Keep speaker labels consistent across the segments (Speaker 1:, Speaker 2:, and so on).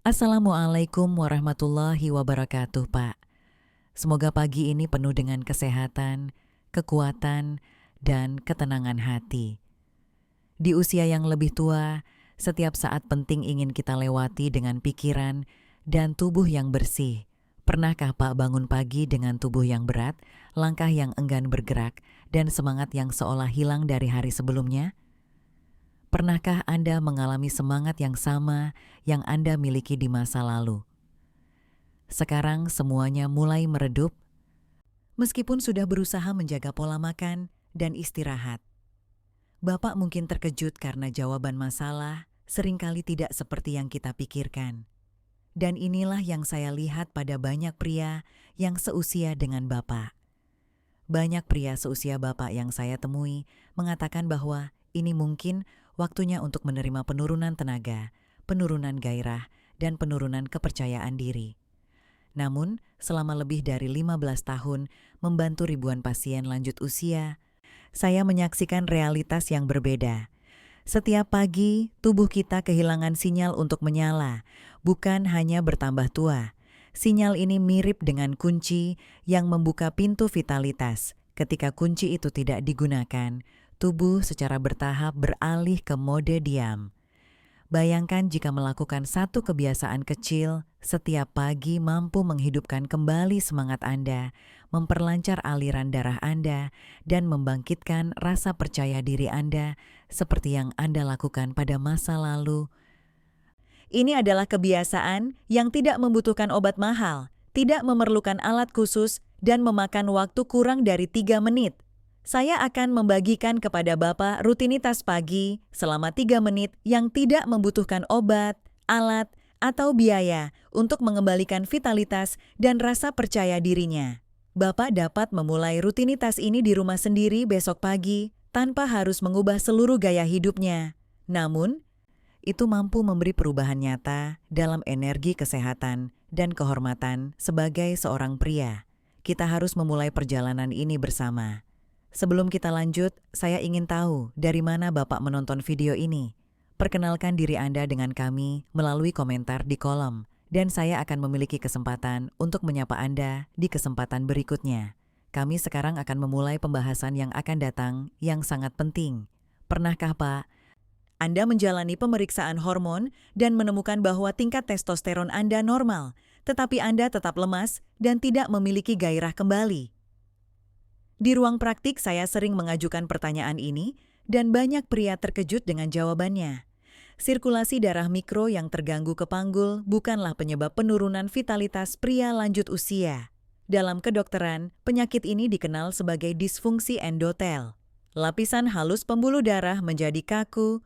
Speaker 1: Assalamualaikum warahmatullahi wabarakatuh, Pak. Semoga pagi ini penuh dengan kesehatan, kekuatan, dan ketenangan hati. Di usia yang lebih tua, setiap saat penting ingin kita lewati dengan pikiran dan tubuh yang bersih. Pernahkah Pak bangun pagi dengan tubuh yang berat, langkah yang enggan bergerak, dan semangat yang seolah hilang dari hari sebelumnya? Pernahkah Anda mengalami semangat yang sama yang Anda miliki di masa lalu? Sekarang semuanya mulai meredup, meskipun sudah berusaha menjaga pola makan dan istirahat. Bapak mungkin terkejut karena jawaban masalah seringkali tidak seperti yang kita pikirkan. Dan inilah yang saya lihat pada banyak pria yang seusia dengan Bapak. Banyak pria seusia Bapak yang saya temui mengatakan bahwa ini mungkin waktunya untuk menerima penurunan tenaga, penurunan gairah, dan penurunan kepercayaan diri. Namun, selama lebih dari 15 tahun membantu ribuan pasien lanjut usia, saya menyaksikan realitas yang berbeda. Setiap pagi, tubuh kita kehilangan sinyal untuk menyala, bukan hanya bertambah tua. Sinyal ini mirip dengan kunci yang membuka pintu vitalitas. Ketika kunci itu tidak digunakan, tubuh secara bertahap beralih ke mode diam. Bayangkan jika melakukan satu kebiasaan kecil, setiap pagi mampu menghidupkan kembali semangat Anda, memperlancar aliran darah Anda, dan membangkitkan rasa percaya diri Anda seperti yang Anda lakukan pada masa lalu. Ini adalah kebiasaan yang tidak membutuhkan obat mahal, tidak memerlukan alat khusus, dan memakan waktu kurang dari 3 menit. Saya akan membagikan kepada Bapak rutinitas pagi selama 3 menit yang tidak membutuhkan obat, alat, atau biaya untuk mengembalikan vitalitas dan rasa percaya dirinya. Bapak dapat memulai rutinitas ini di rumah sendiri besok pagi tanpa harus mengubah seluruh gaya hidupnya. Namun, itu mampu memberi perubahan nyata dalam energi kesehatan dan kehormatan sebagai seorang pria. Kita harus memulai perjalanan ini bersama. Sebelum kita lanjut, saya ingin tahu dari mana Bapak menonton video ini. Perkenalkan diri Anda dengan kami melalui komentar di kolom, dan saya akan memiliki kesempatan untuk menyapa Anda di kesempatan berikutnya. Kami sekarang akan memulai pembahasan yang akan datang yang sangat penting. Pernahkah Pak, Anda menjalani pemeriksaan hormon dan menemukan bahwa tingkat testosteron Anda normal, tetapi Anda tetap lemas dan tidak memiliki gairah kembali? Di ruang praktik saya sering mengajukan pertanyaan ini dan banyak pria terkejut dengan jawabannya. Sirkulasi darah mikro yang terganggu ke panggul bukanlah penyebab penurunan vitalitas pria lanjut usia. Dalam kedokteran, penyakit ini dikenal sebagai disfungsi endotel. Lapisan halus pembuluh darah menjadi kaku,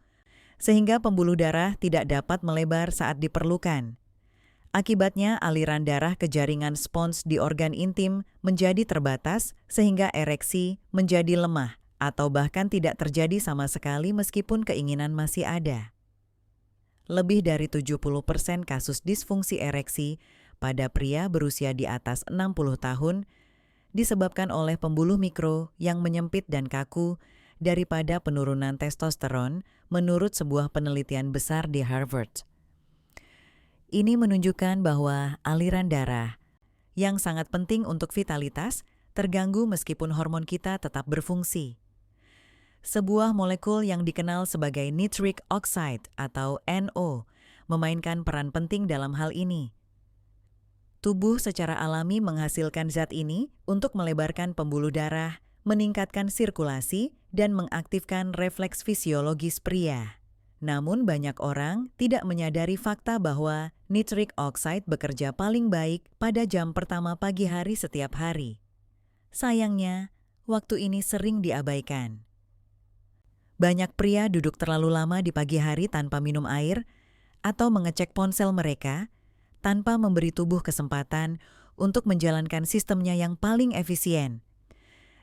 Speaker 1: sehingga pembuluh darah tidak dapat melebar saat diperlukan. Akibatnya, aliran darah ke jaringan spons di organ intim menjadi terbatas sehingga ereksi menjadi lemah atau bahkan tidak terjadi sama sekali meskipun keinginan masih ada. Lebih dari 70% kasus disfungsi ereksi pada pria berusia di atas 60 tahun disebabkan oleh pembuluh mikro yang menyempit dan kaku daripada penurunan testosteron menurut sebuah penelitian besar di Harvard. Ini menunjukkan bahwa aliran darah, yang sangat penting untuk vitalitas, terganggu meskipun hormon kita tetap berfungsi. Sebuah molekul yang dikenal sebagai nitric oxide atau NO memainkan peran penting dalam hal ini. Tubuh secara alami menghasilkan zat ini untuk melebarkan pembuluh darah, meningkatkan sirkulasi, dan mengaktifkan refleks fisiologis pria. Namun banyak orang tidak menyadari fakta bahwa nitric oxide bekerja paling baik pada jam pertama pagi hari setiap hari. Sayangnya, waktu ini sering diabaikan. Banyak pria duduk terlalu lama di pagi hari tanpa minum air atau mengecek ponsel mereka tanpa memberi tubuh kesempatan untuk menjalankan sistemnya yang paling efisien.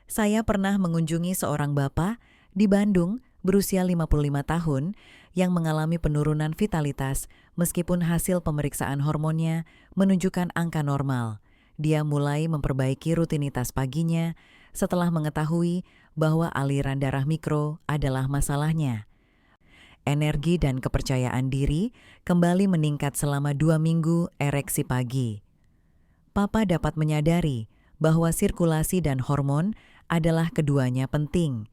Speaker 1: Saya pernah mengunjungi seorang bapak di Bandung berusia 55 tahun yang mengalami penurunan vitalitas meskipun hasil pemeriksaan hormonnya menunjukkan angka normal. Dia mulai memperbaiki rutinitas paginya setelah mengetahui bahwa aliran darah mikro adalah masalahnya. Energi dan kepercayaan diri kembali meningkat selama 2 minggu ereksi pagi. Papa dapat menyadari bahwa sirkulasi dan hormon adalah keduanya penting.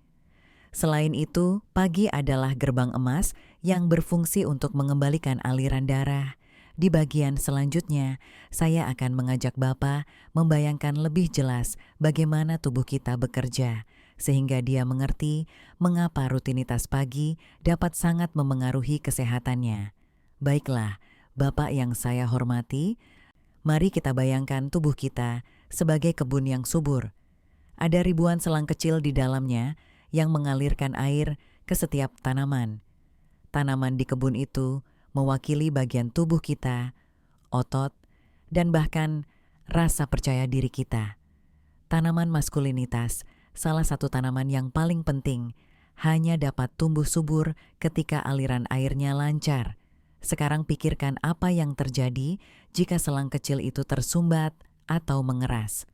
Speaker 1: Selain itu, pagi adalah gerbang emas yang berfungsi untuk mengembalikan aliran darah. Di bagian selanjutnya, saya akan mengajak Bapak membayangkan lebih jelas bagaimana tubuh kita bekerja, sehingga dia mengerti mengapa rutinitas pagi dapat sangat memengaruhi kesehatannya. Baiklah, Bapak yang saya hormati, mari kita bayangkan tubuh kita sebagai kebun yang subur. Ada ribuan selang kecil di dalamnya yang mengalirkan air ke setiap tanaman. Tanaman di kebun itu mewakili bagian tubuh kita, otot, dan bahkan rasa percaya diri kita. Tanaman maskulinitas, salah satu tanaman yang paling penting, hanya dapat tumbuh subur ketika aliran airnya lancar. Sekarang pikirkan apa yang terjadi jika selang kecil itu tersumbat atau mengeras.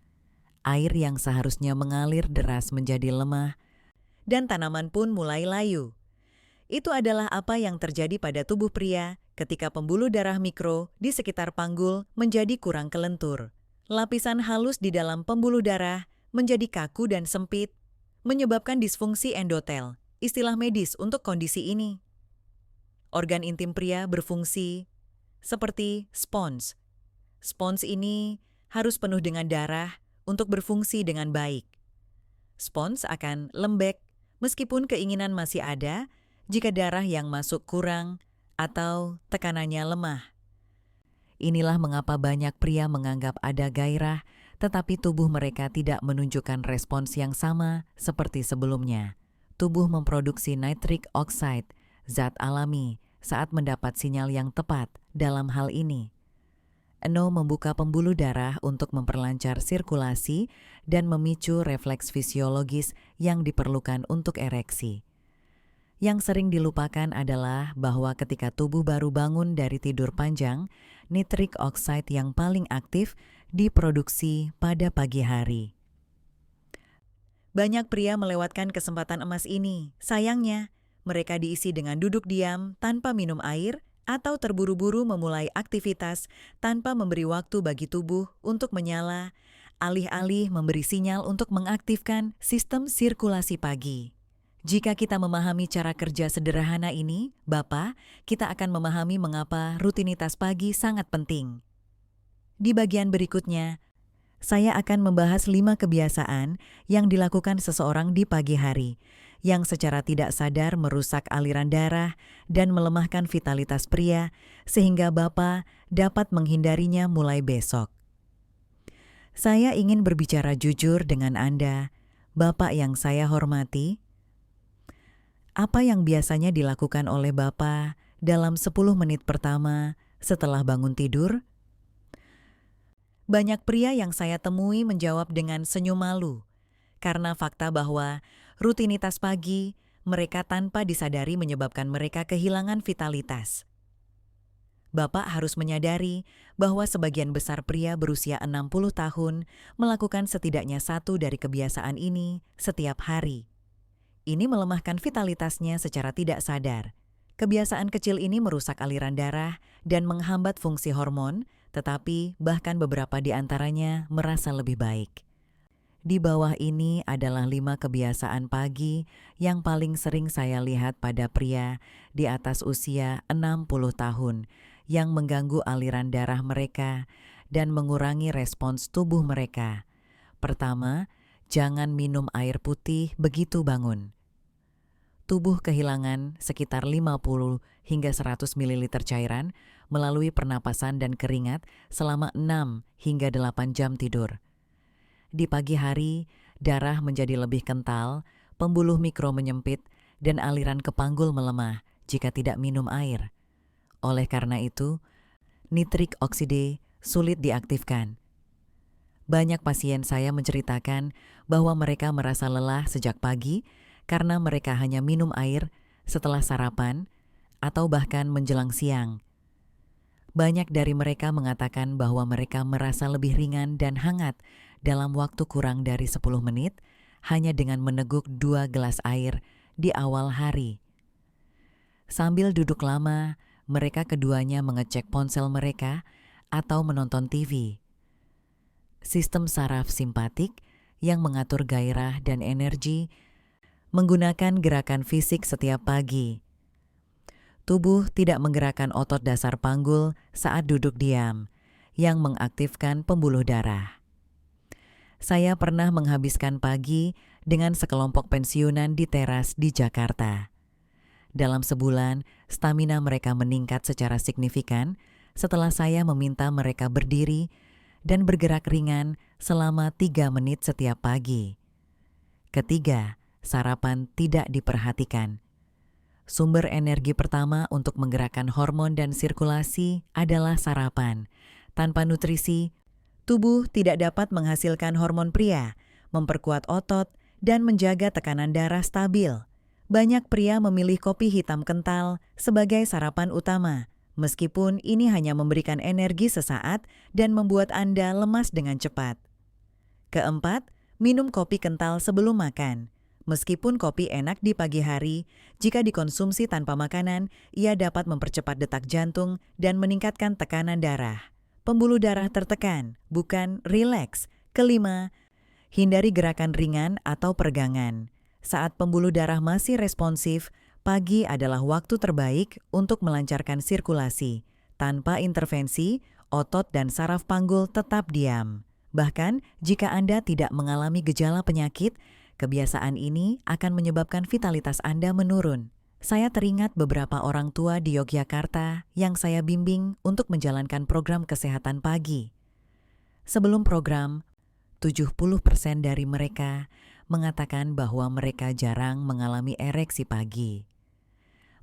Speaker 1: Air yang seharusnya mengalir deras menjadi lemah, dan tanaman pun mulai layu. Itu adalah apa yang terjadi pada tubuh pria ketika pembuluh darah mikro di sekitar panggul menjadi kurang kelentur. Lapisan halus di dalam pembuluh darah menjadi kaku dan sempit, menyebabkan disfungsi endotel, istilah medis untuk kondisi ini. Organ intim pria berfungsi seperti spons. Spons ini harus penuh dengan darah untuk berfungsi dengan baik. Spons akan lembek meskipun keinginan masih ada jika darah yang masuk kurang atau tekanannya lemah. Inilah mengapa banyak pria menganggap ada gairah, tetapi tubuh mereka tidak menunjukkan respons yang sama seperti sebelumnya. Tubuh memproduksi nitric oxide, zat alami, saat mendapat sinyal yang tepat dalam hal ini. Eno membuka pembuluh darah untuk memperlancar sirkulasi dan memicu refleks fisiologis yang diperlukan untuk ereksi. Yang sering dilupakan adalah bahwa ketika tubuh baru bangun dari tidur panjang, nitric oxide yang paling aktif diproduksi pada pagi hari. Banyak pria melewatkan kesempatan emas ini. Sayangnya, mereka diisi dengan duduk diam tanpa minum air atau terburu-buru memulai aktivitas tanpa memberi waktu bagi tubuh untuk menyala, alih-alih memberi sinyal untuk mengaktifkan sistem sirkulasi pagi. Jika kita memahami cara kerja sederhana ini, Bapak, kita akan memahami mengapa rutinitas pagi sangat penting. Di bagian berikutnya, saya akan membahas 5 kebiasaan yang dilakukan seseorang di pagi hari, yang secara tidak sadar merusak aliran darah dan melemahkan vitalitas pria, sehingga Bapak dapat menghindarinya mulai besok. Saya ingin berbicara jujur dengan Anda, Bapak yang saya hormati. Apa yang biasanya dilakukan oleh Bapak dalam 10 menit pertama setelah bangun tidur? Banyak pria yang saya temui menjawab dengan senyum malu, karena fakta bahwa rutinitas pagi mereka tanpa disadari menyebabkan mereka kehilangan vitalitas. Bapak harus menyadari bahwa sebagian besar pria berusia 60 tahun melakukan setidaknya satu dari kebiasaan ini setiap hari. Ini melemahkan vitalitasnya secara tidak sadar. Kebiasaan kecil ini merusak aliran darah dan menghambat fungsi hormon, tetapi bahkan beberapa di antaranya merasa lebih baik. Di bawah ini adalah 5 kebiasaan pagi yang paling sering saya lihat pada pria di atas usia 60 tahun yang mengganggu aliran darah mereka dan mengurangi respons tubuh mereka. Pertama, jangan minum air putih begitu bangun. Tubuh kehilangan sekitar 50 hingga 100 ml cairan melalui pernapasan dan keringat selama 6 hingga 8 jam tidur. Di pagi hari, darah menjadi lebih kental, pembuluh mikro menyempit, dan aliran ke panggul melemah jika tidak minum air. Oleh karena itu, nitric oxide sulit diaktifkan. Banyak pasien saya menceritakan bahwa mereka merasa lelah sejak pagi karena mereka hanya minum air setelah sarapan atau bahkan menjelang siang. Banyak dari mereka mengatakan bahwa mereka merasa lebih ringan dan hangat dalam waktu kurang dari 10 menit hanya dengan meneguk 2 gelas air di awal hari. Sambil duduk lama, mereka keduanya mengecek ponsel mereka atau menonton TV. Sistem saraf simpatik yang mengatur gairah dan energi menggunakan gerakan fisik setiap pagi. Tubuh tidak menggerakkan otot dasar panggul saat duduk diam, yang mengaktifkan pembuluh darah. Saya pernah menghabiskan pagi dengan sekelompok pensiunan di teras di Jakarta. Dalam sebulan, stamina mereka meningkat secara signifikan setelah saya meminta mereka berdiri dan bergerak ringan selama 3 menit setiap pagi. Ketiga, sarapan tidak diperhatikan. Sumber energi pertama untuk menggerakkan hormon dan sirkulasi adalah sarapan. Tanpa nutrisi, tubuh tidak dapat menghasilkan hormon pria, memperkuat otot, dan menjaga tekanan darah stabil. Banyak pria memilih kopi hitam kental sebagai sarapan utama, meskipun ini hanya memberikan energi sesaat dan membuat Anda lemas dengan cepat. Keempat, minum kopi kental sebelum makan. Meskipun kopi enak di pagi hari, jika dikonsumsi tanpa makanan, ia dapat mempercepat detak jantung dan meningkatkan tekanan darah. Pembuluh darah tertekan, bukan rileks. Kelima, hindari gerakan ringan atau peregangan. Saat pembuluh darah masih responsif, pagi adalah waktu terbaik untuk melancarkan sirkulasi. Tanpa intervensi, otot dan saraf panggul tetap diam. Bahkan, jika Anda tidak mengalami gejala penyakit, kebiasaan ini akan menyebabkan vitalitas Anda menurun. Saya teringat beberapa orang tua di Yogyakarta yang saya bimbing untuk menjalankan program kesehatan pagi. Sebelum program, 70% dari mereka mengatakan bahwa mereka jarang mengalami ereksi pagi.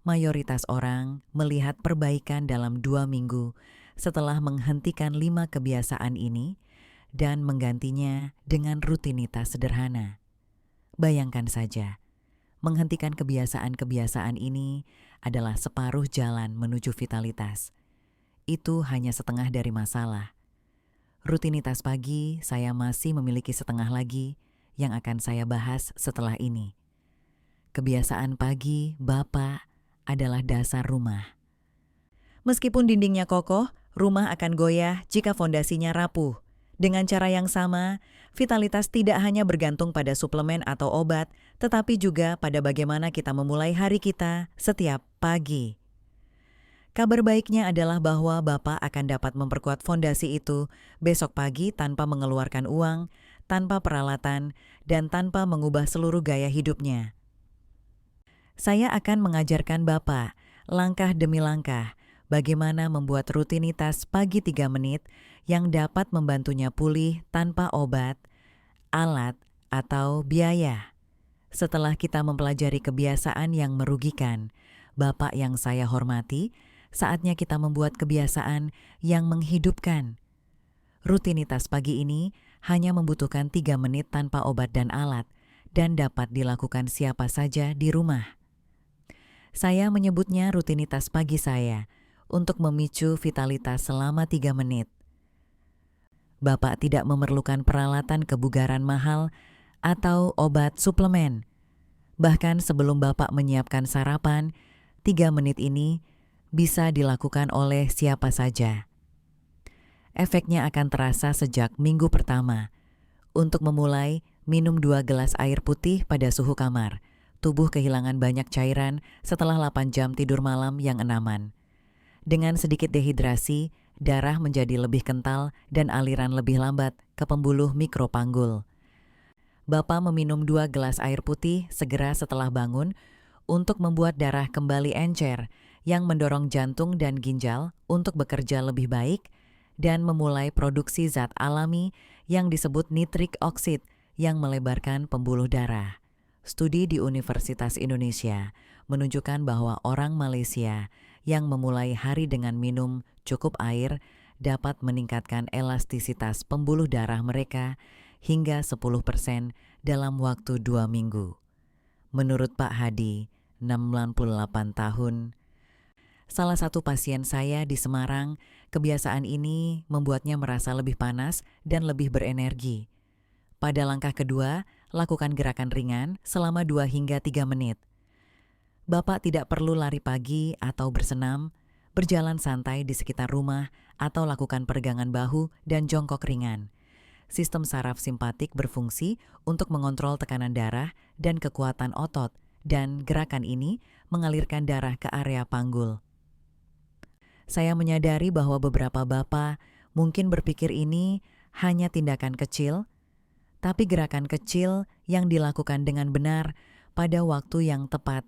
Speaker 1: Mayoritas orang melihat perbaikan dalam 2 minggu setelah menghentikan 5 kebiasaan ini dan menggantinya dengan rutinitas sederhana. Bayangkan saja, menghentikan kebiasaan-kebiasaan ini adalah separuh jalan menuju vitalitas. Itu hanya setengah dari masalah. Rutinitas pagi saya masih memiliki setengah lagi yang akan saya bahas setelah ini. Kebiasaan pagi Bapak adalah dasar rumah. Meskipun dindingnya kokoh, rumah akan goyah jika fondasinya rapuh. Dengan cara yang sama, vitalitas tidak hanya bergantung pada suplemen atau obat, tetapi juga pada bagaimana kita memulai hari kita setiap pagi. Kabar baiknya adalah bahwa Bapak akan dapat memperkuat fondasi itu besok pagi tanpa mengeluarkan uang, tanpa peralatan, dan tanpa mengubah seluruh gaya hidupnya. Saya akan mengajarkan Bapak, langkah demi langkah, bagaimana membuat rutinitas pagi 3 menit yang dapat membantunya pulih tanpa obat, alat, atau biaya. Setelah kita mempelajari kebiasaan yang merugikan, Bapak yang saya hormati, saatnya kita membuat kebiasaan yang menghidupkan. Rutinitas pagi ini hanya membutuhkan 3 menit tanpa obat dan alat, dan dapat dilakukan siapa saja di rumah. Saya menyebutnya rutinitas pagi saya, untuk memicu vitalitas selama 3 menit. Bapak tidak memerlukan peralatan kebugaran mahal atau obat suplemen. Bahkan sebelum Bapak menyiapkan sarapan, 3 menit ini bisa dilakukan oleh siapa saja. Efeknya akan terasa sejak minggu pertama. Untuk memulai, minum 2 gelas air putih pada suhu kamar. Tubuh kehilangan banyak cairan setelah 8 jam tidur malam yang enaman. Dengan sedikit dehidrasi, darah menjadi lebih kental dan aliran lebih lambat ke pembuluh mikropanggul. Bapak meminum 2 gelas air putih segera setelah bangun untuk membuat darah kembali encer yang mendorong jantung dan ginjal untuk bekerja lebih baik dan memulai produksi zat alami yang disebut nitrik oksid yang melebarkan pembuluh darah. Studi di Universitas Indonesia menunjukkan bahwa orang Malaysia yang memulai hari dengan minum cukup air dapat meningkatkan elastisitas pembuluh darah mereka hingga 10% dalam waktu 2 minggu. Menurut Pak Hadi, 68 tahun, salah satu pasien saya di Semarang, kebiasaan ini membuatnya merasa lebih panas dan lebih berenergi. Pada langkah kedua, lakukan gerakan ringan selama 2 hingga 3 menit. Bapak tidak perlu lari pagi atau bersenam, berjalan santai di sekitar rumah, atau lakukan peregangan bahu dan jongkok ringan. Sistem saraf simpatik berfungsi untuk mengontrol tekanan darah dan kekuatan otot, dan gerakan ini mengalirkan darah ke area panggul. Saya menyadari bahwa beberapa bapak mungkin berpikir ini hanya tindakan kecil, tapi gerakan kecil yang dilakukan dengan benar pada waktu yang tepat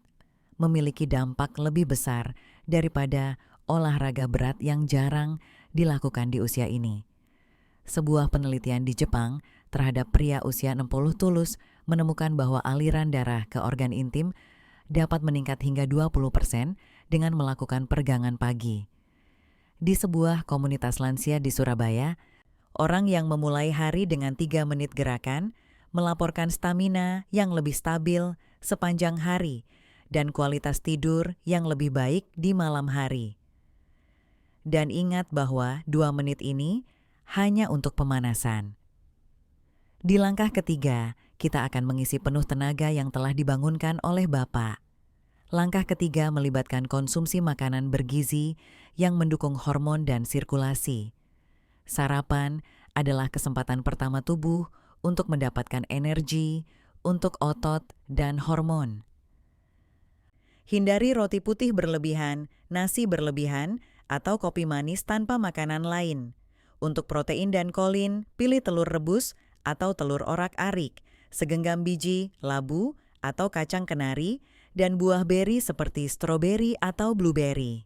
Speaker 1: memiliki dampak lebih besar daripada olahraga berat yang jarang dilakukan di usia ini. Sebuah penelitian di Jepang terhadap pria usia 60 tulus menemukan bahwa aliran darah ke organ intim dapat meningkat hingga 20% dengan melakukan peregangan pagi. Di sebuah komunitas lansia di Surabaya, orang yang memulai hari dengan 3 menit gerakan melaporkan stamina yang lebih stabil sepanjang hari dan kualitas tidur yang lebih baik di malam hari. Dan ingat bahwa 2 menit ini hanya untuk pemanasan. Di langkah ketiga, kita akan mengisi penuh tenaga yang telah dibangunkan oleh Bapak. Langkah ketiga melibatkan konsumsi makanan bergizi yang mendukung hormon dan sirkulasi. Sarapan adalah kesempatan pertama tubuh untuk mendapatkan energi, untuk otot, dan hormon. Hindari roti putih berlebihan, nasi berlebihan, atau kopi manis tanpa makanan lain. Untuk protein dan kolin, pilih telur rebus atau telur orak-arik, segenggam biji, labu, atau kacang kenari, dan buah beri seperti stroberi atau blueberry.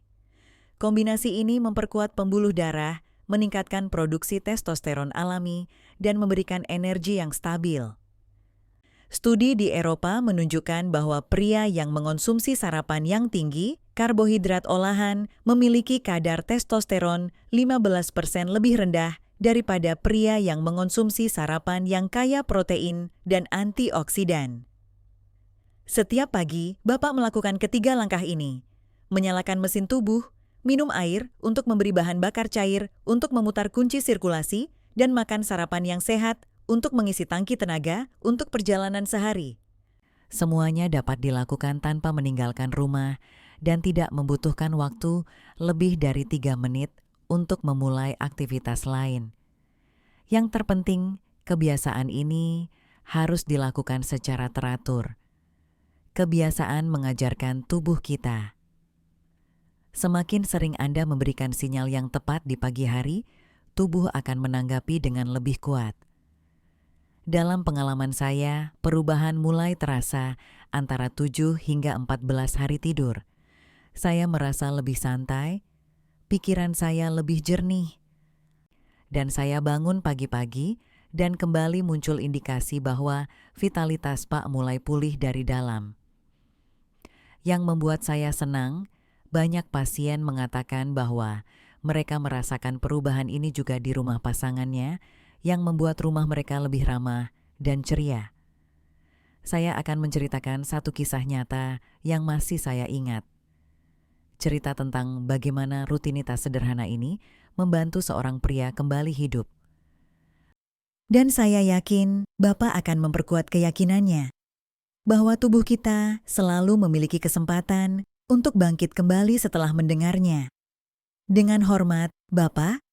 Speaker 1: Kombinasi ini memperkuat pembuluh darah, meningkatkan produksi testosteron alami, dan memberikan energi yang stabil. Studi di Eropa menunjukkan bahwa pria yang mengonsumsi sarapan yang tinggi, karbohidrat olahan, memiliki kadar testosteron 15% lebih rendah daripada pria yang mengonsumsi sarapan yang kaya protein dan antioksidan. Setiap pagi, Bapak melakukan ketiga langkah ini. Menyalakan mesin tubuh, minum air untuk memberi bahan bakar cair untuk memutar kunci sirkulasi, dan makan sarapan yang sehat untuk mengisi tangki tenaga untuk perjalanan sehari. Semuanya dapat dilakukan tanpa meninggalkan rumah dan tidak membutuhkan waktu lebih dari 3 menit untuk memulai aktivitas lain. Yang terpenting, kebiasaan ini harus dilakukan secara teratur. Kebiasaan mengajarkan tubuh kita. Semakin sering Anda memberikan sinyal yang tepat di pagi hari, tubuh akan menanggapi dengan lebih kuat. Dalam pengalaman saya, perubahan mulai terasa antara 7 hingga 14 hari tidur. Saya merasa lebih santai, pikiran saya lebih jernih, dan saya bangun pagi-pagi dan kembali muncul indikasi bahwa vitalitas Pak mulai pulih dari dalam. Yang membuat saya senang, banyak pasien mengatakan bahwa mereka merasakan perubahan ini juga di rumah pasangannya, yang membuat rumah mereka lebih ramah dan ceria. Saya akan menceritakan satu kisah nyata yang masih saya ingat. Cerita tentang bagaimana rutinitas sederhana ini membantu seorang pria kembali hidup. Dan saya yakin Bapak akan memperkuat keyakinannya bahwa tubuh kita selalu memiliki kesempatan untuk bangkit kembali setelah mendengarnya. Dengan hormat, Bapak,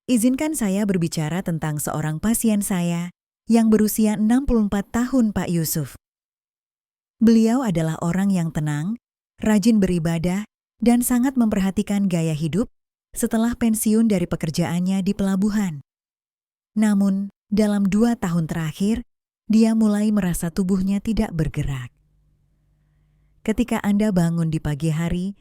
Speaker 1: izinkan saya berbicara tentang seorang pasien saya yang berusia 64 tahun, Pak Yusuf. Beliau adalah orang yang tenang, rajin beribadah, dan sangat memperhatikan gaya hidup setelah pensiun dari pekerjaannya di pelabuhan. Namun, dalam 2 tahun terakhir, dia mulai merasa tubuhnya tidak bergerak. Ketika Anda bangun di pagi hari,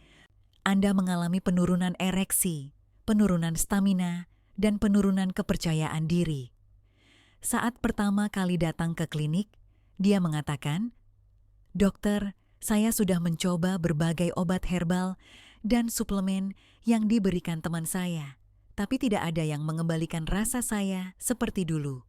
Speaker 1: Anda mengalami penurunan ereksi, penurunan stamina, dan penurunan kepercayaan diri. Saat pertama kali datang ke klinik, dia mengatakan, "Dokter, saya sudah mencoba berbagai obat herbal dan suplemen yang diberikan teman saya, tapi tidak ada yang mengembalikan rasa saya seperti dulu.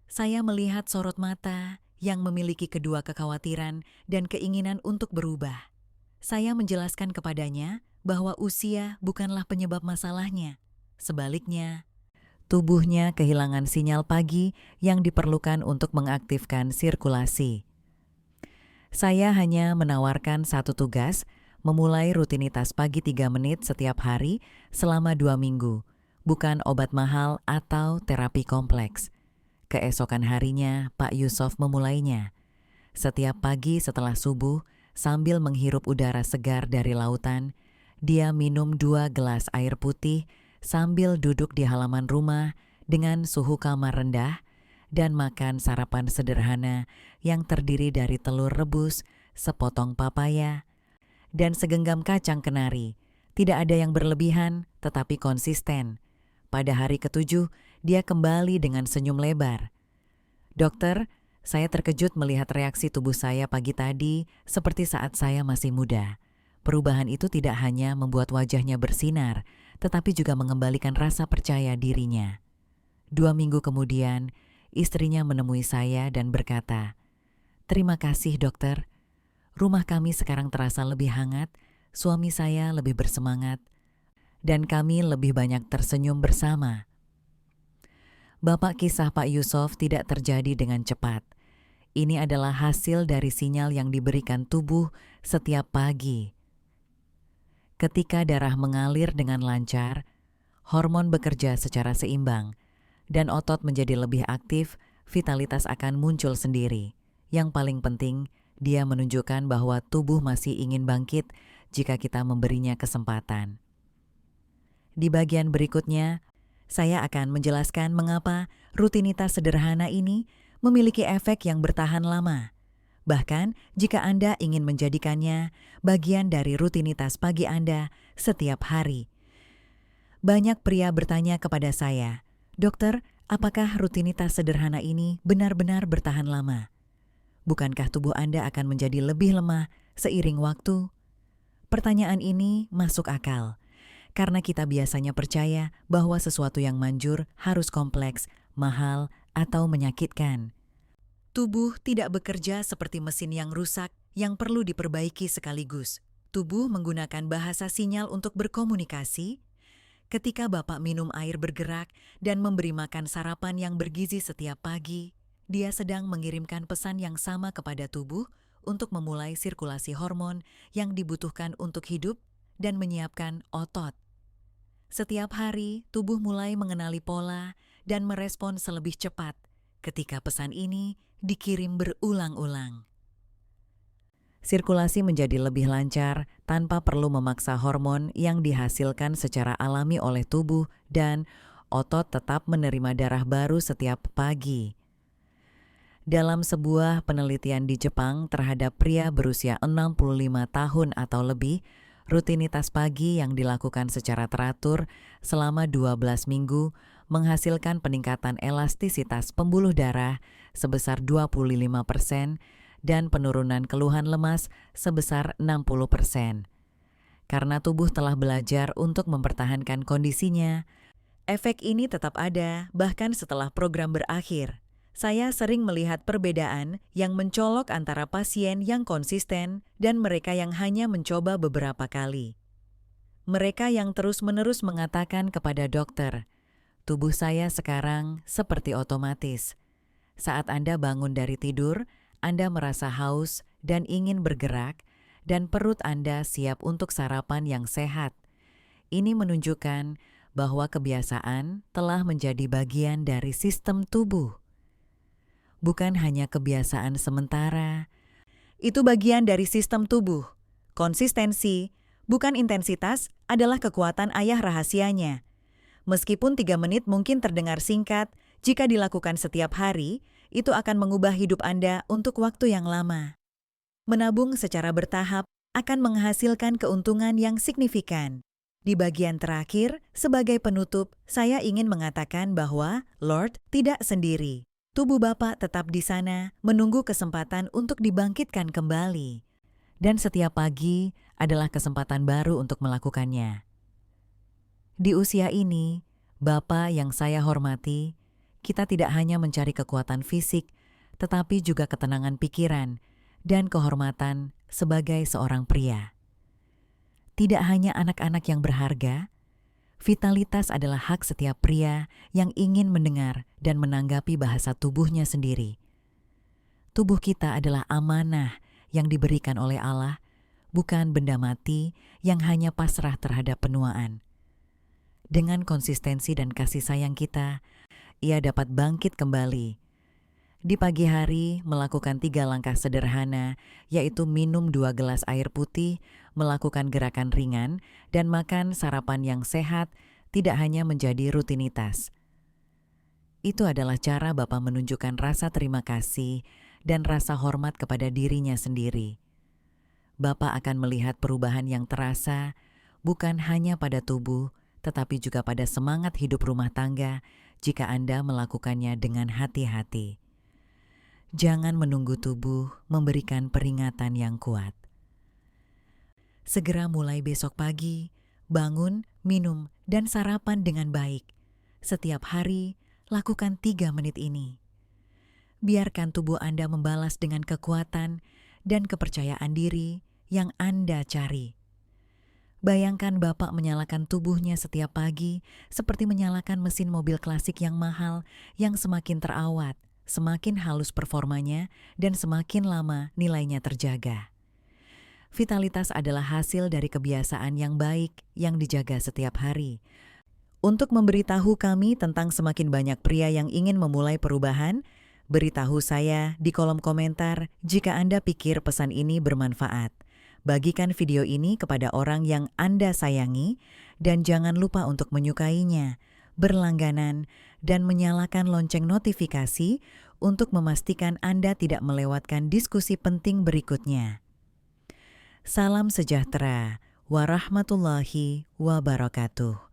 Speaker 1: Saya melihat sorot mata yang memiliki kedua kekhawatiran dan keinginan untuk berubah. Saya menjelaskan kepadanya bahwa usia bukanlah penyebab masalahnya. Sebaliknya, tubuhnya kehilangan sinyal pagi yang diperlukan untuk mengaktifkan sirkulasi. Saya hanya menawarkan satu tugas, memulai rutinitas pagi 3 menit setiap hari selama 2 minggu, bukan obat mahal atau terapi kompleks. Keesokan harinya, Pak Yusof memulainya. Setiap pagi setelah subuh, sambil menghirup udara segar dari lautan, dia minum 2 gelas air putih sambil duduk di halaman rumah dengan suhu kamar rendah dan makan sarapan sederhana yang terdiri dari telur rebus, sepotong papaya, dan segenggam kacang kenari. Tidak ada yang berlebihan, tetapi konsisten. Pada hari ke-7, dia kembali dengan senyum lebar. Dokter, saya terkejut melihat reaksi tubuh saya pagi tadi seperti saat saya masih muda. Perubahan itu tidak hanya membuat wajahnya bersinar, tetapi juga mengembalikan rasa percaya dirinya. 2 minggu kemudian, istrinya menemui saya dan berkata, "Terima kasih dokter, rumah kami sekarang terasa lebih hangat, suami saya lebih bersemangat, dan kami lebih banyak tersenyum bersama." Bapak, kisah Pak Yusof tidak terjadi dengan cepat. Ini adalah hasil dari sinyal yang diberikan tubuh setiap pagi. Ketika darah mengalir dengan lancar, hormon bekerja secara seimbang, dan otot menjadi lebih aktif, vitalitas akan muncul sendiri. Yang paling penting, dia menunjukkan bahwa tubuh masih ingin bangkit jika kita memberinya kesempatan. Di bagian berikutnya, saya akan menjelaskan mengapa rutinitas sederhana ini memiliki efek yang bertahan lama. Bahkan jika Anda ingin menjadikannya bagian dari rutinitas pagi Anda setiap hari. Banyak pria bertanya kepada saya, "Dokter, apakah rutinitas sederhana ini benar-benar bertahan lama? Bukankah tubuh Anda akan menjadi lebih lemah seiring waktu?" Pertanyaan ini masuk akal, karena kita biasanya percaya bahwa sesuatu yang manjur harus kompleks, mahal, atau menyakitkan. Tubuh tidak bekerja seperti mesin yang rusak yang perlu diperbaiki sekaligus. Tubuh menggunakan bahasa sinyal untuk berkomunikasi. Ketika Bapak minum air bergerak dan memberi makan sarapan yang bergizi setiap pagi, dia sedang mengirimkan pesan yang sama kepada tubuh untuk memulai sirkulasi hormon yang dibutuhkan untuk hidup dan menyiapkan otot. Setiap hari, tubuh mulai mengenali pola dan merespons lebih cepat ketika pesan ini dikirim berulang-ulang. Sirkulasi menjadi lebih lancar tanpa perlu memaksa hormon yang dihasilkan secara alami oleh tubuh dan otot tetap menerima darah baru setiap pagi. Dalam sebuah penelitian di Jepang terhadap pria berusia 65 tahun atau lebih, rutinitas pagi yang dilakukan secara teratur selama 12 minggu menghasilkan peningkatan elastisitas pembuluh darah sebesar 25% dan penurunan keluhan lemas sebesar 60%. Karena tubuh telah belajar untuk mempertahankan kondisinya, efek ini tetap ada bahkan setelah program berakhir. Saya sering melihat perbedaan yang mencolok antara pasien yang konsisten dan mereka yang hanya mencoba beberapa kali. Mereka yang terus-menerus mengatakan kepada dokter, "Tubuh saya sekarang seperti otomatis." Saat Anda bangun dari tidur, Anda merasa haus dan ingin bergerak, dan perut Anda siap untuk sarapan yang sehat. Ini menunjukkan bahwa kebiasaan telah menjadi bagian dari sistem tubuh. Bukan hanya kebiasaan sementara, itu bagian dari sistem tubuh. Konsistensi, bukan intensitas, adalah kekuatan ayah rahasianya. Meskipun 3 menit mungkin terdengar singkat, jika dilakukan setiap hari, itu akan mengubah hidup Anda untuk waktu yang lama. Menabung secara bertahap akan menghasilkan keuntungan yang signifikan. Di bagian terakhir, sebagai penutup, saya ingin mengatakan bahwa Lord tidak sendiri. Tubuh Bapak tetap di sana, menunggu kesempatan untuk dibangkitkan kembali. Dan setiap pagi adalah kesempatan baru untuk melakukannya. Di usia ini, Bapak yang saya hormati, kita tidak hanya mencari kekuatan fisik, tetapi juga ketenangan pikiran dan kehormatan sebagai seorang pria. Tidak hanya anak-anak yang berharga, vitalitas adalah hak setiap pria yang ingin mendengar dan menanggapi bahasa tubuhnya sendiri. Tubuh kita adalah amanah yang diberikan oleh Allah, bukan benda mati yang hanya pasrah terhadap penuaan. Dengan konsistensi dan kasih sayang kita, ia dapat bangkit kembali. Di pagi hari, melakukan 3 langkah sederhana, yaitu minum 2 gelas air putih, melakukan gerakan ringan, dan makan sarapan yang sehat, tidak hanya menjadi rutinitas. Itu adalah cara Bapa menunjukkan rasa terima kasih dan rasa hormat kepada dirinya sendiri. Bapa akan melihat perubahan yang terasa, bukan hanya pada tubuh, tetapi juga pada semangat hidup rumah tangga jika Anda melakukannya dengan hati-hati. Jangan menunggu tubuh memberikan peringatan yang kuat. Segera mulai besok pagi, bangun, minum, dan sarapan dengan baik. Setiap hari, lakukan 3 menit ini. Biarkan tubuh Anda membalas dengan kekuatan dan kepercayaan diri yang Anda cari. Bayangkan Bapak menyalakan tubuhnya setiap pagi seperti menyalakan mesin mobil klasik yang mahal yang semakin terawat, semakin halus performanya, dan semakin lama nilainya terjaga. Vitalitas adalah hasil dari kebiasaan yang baik yang dijaga setiap hari. Untuk memberitahu kami tentang semakin banyak pria yang ingin memulai perubahan, beritahu saya di kolom komentar jika Anda pikir pesan ini bermanfaat. Bagikan video ini kepada orang yang Anda sayangi, dan jangan lupa untuk menyukainya, berlangganan, dan menyalakan lonceng notifikasi untuk memastikan Anda tidak melewatkan diskusi penting berikutnya. Salam sejahtera, warahmatullahi wabarakatuh.